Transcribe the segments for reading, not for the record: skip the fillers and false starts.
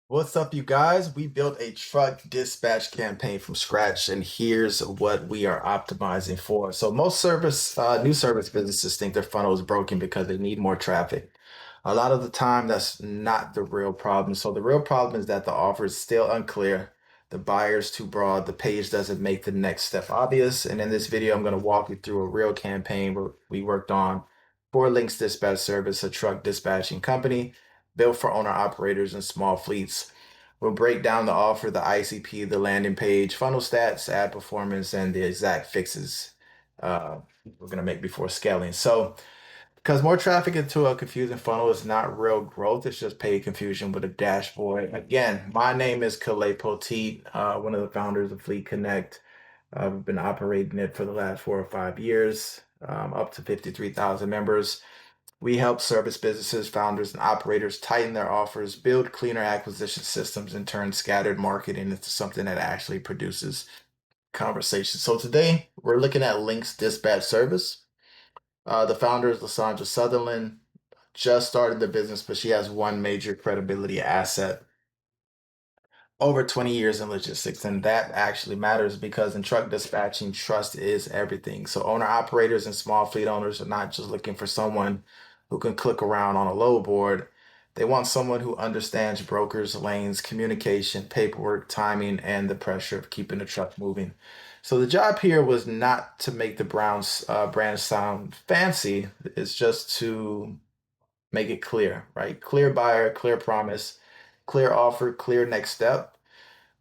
What's up, you guys? We built a truck dispatch campaign from scratch, and here's what we are optimizing for. So most new service businesses think their funnel is broken because they need more traffic. A lot of the time, that's not the real problem. So the real problem is that the offer is still unclear, the buyer's too broad, the page doesn't make the next step obvious. And in this video, I'm going to walk you through a real campaign we worked on for Linx Dispatch Service, a truck dispatching company built for owner operators and small fleets. We'll break down the offer, the ICP, the landing page, funnel stats, ad performance, and the exact fixes uh, we're going to make before scaling. So, because more traffic into a confusing funnel is not real growth, it's just paid confusion with a dashboard. Again, my name is Kalei Poteet, one of the founders of Fleet Connect. We've been operating it for the last 4 or 5 years, up to 53,000 members. We help service businesses, founders, and operators tighten their offers, build cleaner acquisition systems, and turn scattered marketing into something that actually produces conversation. So today we're looking at Linx Dispatch Service. The founder is Lysandra Sutherland. Just started the business, but she has one major credibility asset: over 20 years in logistics. And that actually matters because in truck dispatching, trust is everything. So owner operators and small fleet owners are not just looking for someone who can click around on a load board. They want someone who understands brokers, lanes, communication, paperwork, timing, and the pressure of keeping the truck moving. So the job here was not to make the Browns brand sound fancy. It's just to make it clear, right? Clear buyer, clear promise, clear offer, clear next step.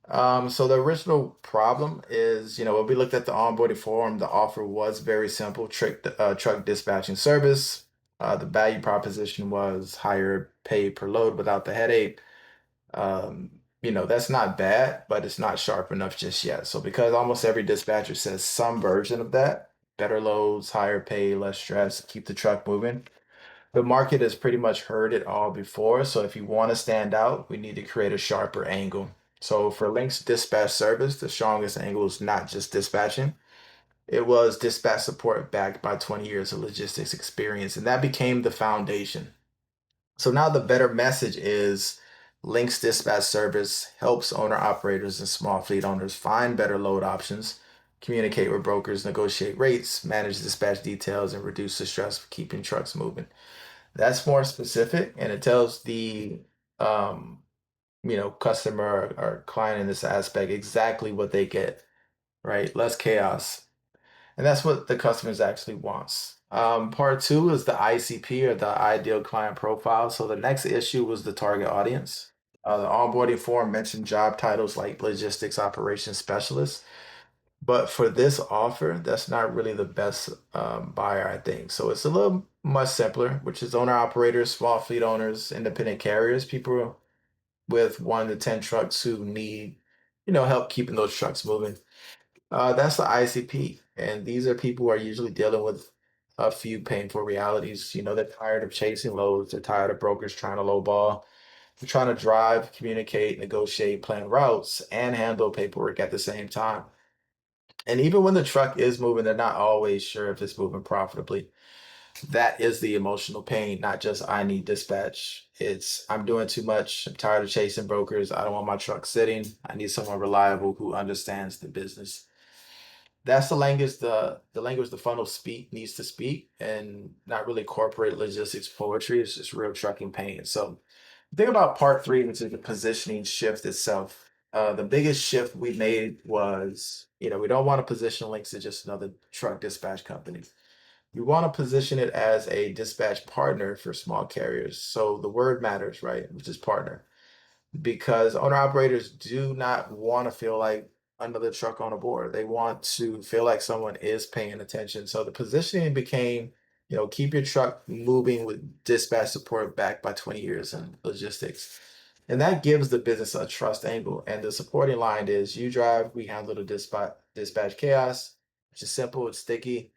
So the original problem is, when we looked at the onboarding form, the offer was very simple: truck dispatching service. The value proposition was higher pay per load without the headache. That's not bad, but it's not sharp enough just yet. So because almost every dispatcher says some version of that, better loads, higher pay, less stress, keep the truck moving. The market has pretty much heard it all before, so if you want to stand out, we need to create a sharper angle. So for Link's dispatch service, the strongest angle is not just dispatching. It was dispatch support backed by 20 years of logistics experience, and that became the foundation. So now the better message is Link's dispatch service helps owner operators and small fleet owners find better load options, communicate with brokers, negotiate rates, manage dispatch details, and reduce the stress of keeping trucks moving. That's more specific, and it tells the um, customer or client in this aspect exactly what they get, right? Less chaos. And that's what the customers actually wants. Part two is the ICP, or the ideal client profile. So the next issue was the target audience. The onboarding form mentioned job titles like logistics operations specialist. But for this offer, that's not really the best buyer, I think. So it's a little much simpler, which is owner operators, small fleet owners, independent carriers, people with 1 to 10 trucks who need, help keeping those trucks moving. That's the ICP. And these are people who are usually dealing with a few painful realities. They're tired of chasing loads, they're tired of brokers trying to lowball. They're trying to drive, communicate, negotiate, plan routes, and handle paperwork at the same time. And even when the truck is moving, they're not always sure if it's moving profitably. That is the emotional pain, not just I need dispatch. It's I'm doing too much. I'm tired of chasing brokers. I don't want my truck sitting. I need someone reliable who understands the business. That's the language the funnel speak needs to speak, and not really corporate logistics poetry. It's just real trucking pain. So the thing about part three, which is the positioning shift itself. The biggest shift we made was, we don't want to position Links as just another truck dispatch company. We want to position it as a dispatch partner for small carriers. So the word matters, right? Which is partner, because owner operators do not want to feel like another truck on a board. They want to feel like someone is paying attention. So the positioning became, keep your truck moving with dispatch support backed by 20 years in logistics. And that gives the business a trust angle. And the supporting line is you drive, we handle the dispatch chaos, which is simple, it's sticky.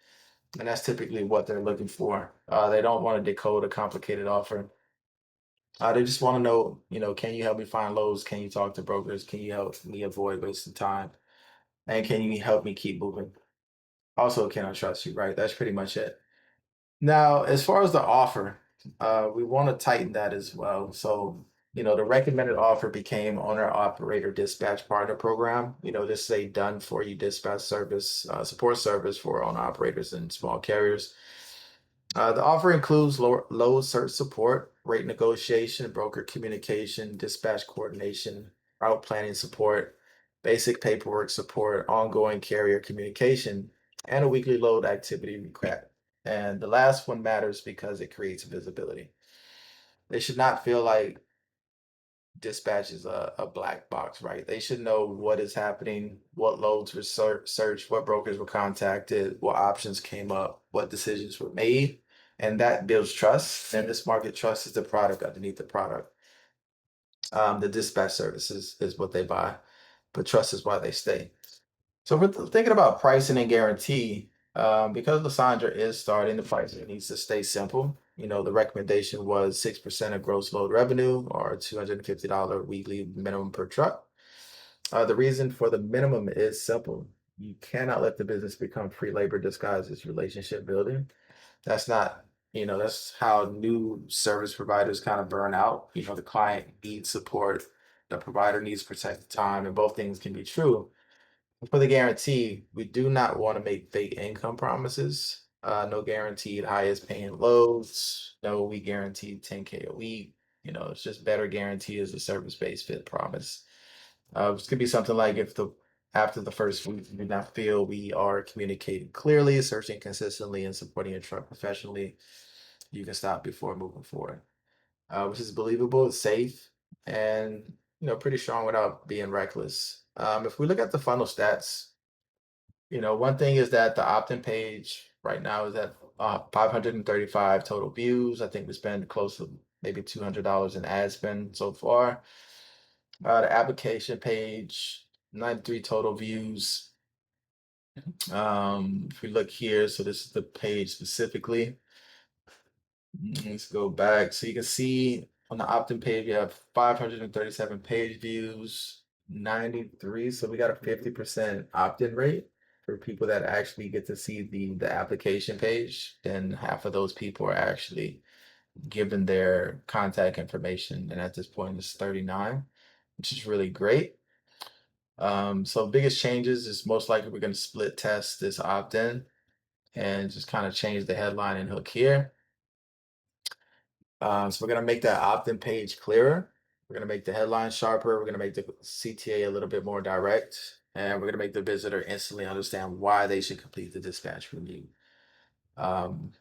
And that's typically what they're looking for. They don't want to decode a complicated offer. They just want to know, can you help me find loads? Can you talk to brokers? Can you help me avoid wasting time? And can you help me keep moving? Also, can I trust you? Right? That's pretty much it. Now, as far as the offer, we want to tighten that as well. So, the recommended offer became owner operator dispatch partner program. This is a done for you dispatch service, support service for owner operators and small carriers. The offer includes low search support, rate negotiation, broker communication, dispatch coordination, route planning support, basic paperwork support, ongoing carrier communication, and a weekly load activity recap. And the last one matters because it creates visibility. They should not feel like dispatch is a black box, right? They should know what is happening, what loads were searched, what brokers were contacted, what options came up, what decisions were made, and that builds trust. And this market trust is the product underneath the product. The dispatch services is what they buy, but trust is why they stay. So if we're thinking about pricing and guarantee, because Lysandra is starting, the pricing needs to stay simple. The recommendation was 6% of gross load revenue or $250 weekly minimum per truck. The reason for the minimum is simple. You cannot let the business become free labor disguised as relationship building. That's not, that's how new service providers kind of burn out. The client needs support, the provider needs protected time, and both things can be true. For the guarantee, we do not want to make fake income promises. No guaranteed highest paying loads. No, we guaranteed 10K a week. It's just better guarantee as a service-based fit promise. This could be something like if the after the first week you do not feel we are communicating clearly, searching consistently, and supporting your truck professionally, you can stop before moving forward. Which is believable, it's safe, and pretty strong without being reckless. If we look at the funnel stats, one thing is that the opt-in page right now is at 535 total views. I think we spend close to maybe $200 in ad spend so far. The application page, 93 total views. If we look here, so this is the page specifically. Let's go back. So you can see on the opt-in page, we have 537 page views, 93. So we got a 50% opt-in rate for people that actually get to see the application page. Then half of those people are actually given their contact information. And at this point, it's 39, which is really great. So biggest changes is most likely we're going to split test this opt-in and just kind of change the headline and hook here. So we're gonna make that opt-in page clearer. We're gonna make the headline sharper. We're gonna make the CTA a little bit more direct, and we're gonna make the visitor instantly understand why they should complete the dispatch review. Um,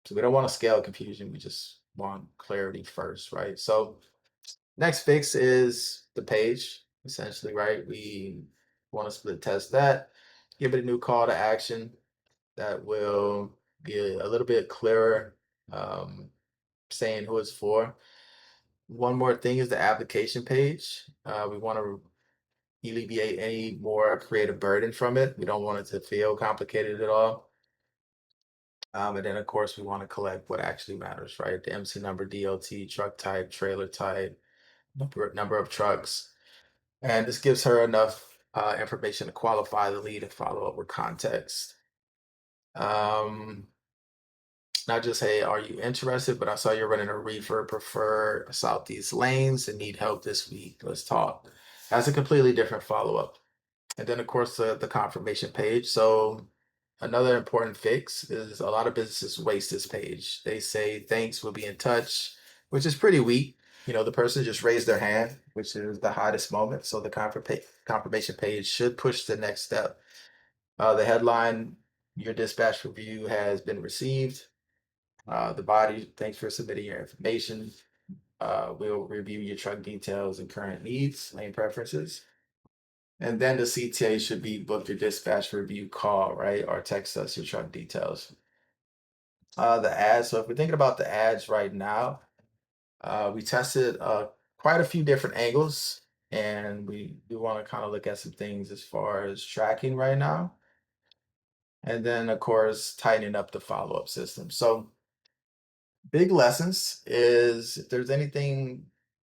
so we don't want to scale confusion. We just want clarity first, right? So next fix is the page, essentially, right? We want to split test that, give it a new call to action that will be a little bit clearer, saying who it's for. One more thing is the application page. We want to alleviate any more creative burden from it. We don't want it to feel complicated at all. And then, of course, we want to collect what actually matters, right? The MC number, DOT, truck type, trailer type, number of trucks. And this gives her enough information to qualify the lead and follow up with context. Um, Not just, hey, are you interested? But I saw you're running a reefer, prefer Southeast lanes and need help this week. Let's talk. That's a completely different follow up. And then, of course, the confirmation page. So, another important fix is a lot of businesses waste this page. They say, thanks, we'll be in touch, which is pretty weak. The person just raised their hand, which is the hottest moment. So, the confirmation page should push the next step. The headline, your dispatch review has been received. The body, thanks for submitting your information. We'll review your truck details and current needs, lane preferences. And then the CTA should be book your dispatch review call, right? Or text us your truck details. The ads. So if we're thinking about the ads right now, we tested quite a few different angles, and we do want to kind of look at some things as far as tracking right now. And then, of course, tightening up the follow-up system. So big lessons is if there's anything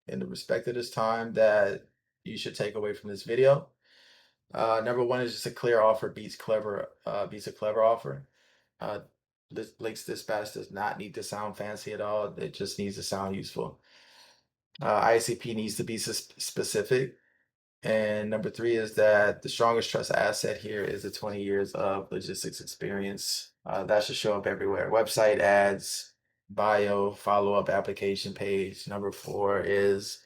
in the respect of this time that you should take away from this video. Number one is just a clear offer beats a clever offer. Uh, this Linx Dispatch does not need to sound fancy at all. It just needs to sound useful. ICP needs to be specific. And number three is that the strongest trust asset here is the 20 years of logistics experience. That should show up everywhere. Website ads, bio, follow-up application page. Number four is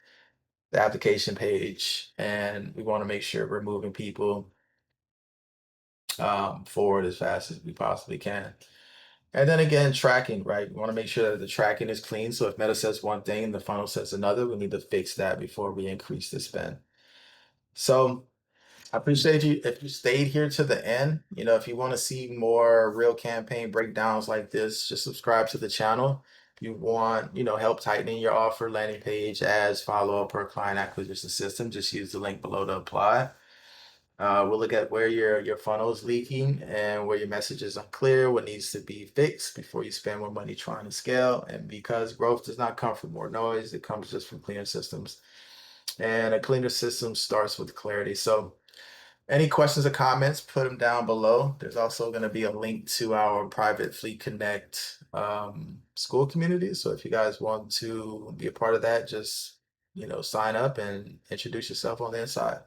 the application page. And we want to make sure we're moving people forward as fast as we possibly can. And then again, tracking, right? We want to make sure that the tracking is clean. So if Meta says one thing and the funnel says another, we need to fix that before we increase the spend. So I appreciate you if you stayed here to the end. If you want to see more real campaign breakdowns like this, just subscribe to the channel. If you want, help tightening your offer, landing page, ads, follow-up, or client acquisition system, just use the link below to apply. We'll look at where your funnel is leaking and where your message is unclear, what needs to be fixed before you spend more money trying to scale. And because growth does not come from more noise, it comes just from cleaner systems. And a cleaner system starts with clarity. So any questions or comments, put them down below. There's also going to be a link to our private Fleet Connect school community. So if you guys want to be a part of that, just sign up and introduce yourself on the inside.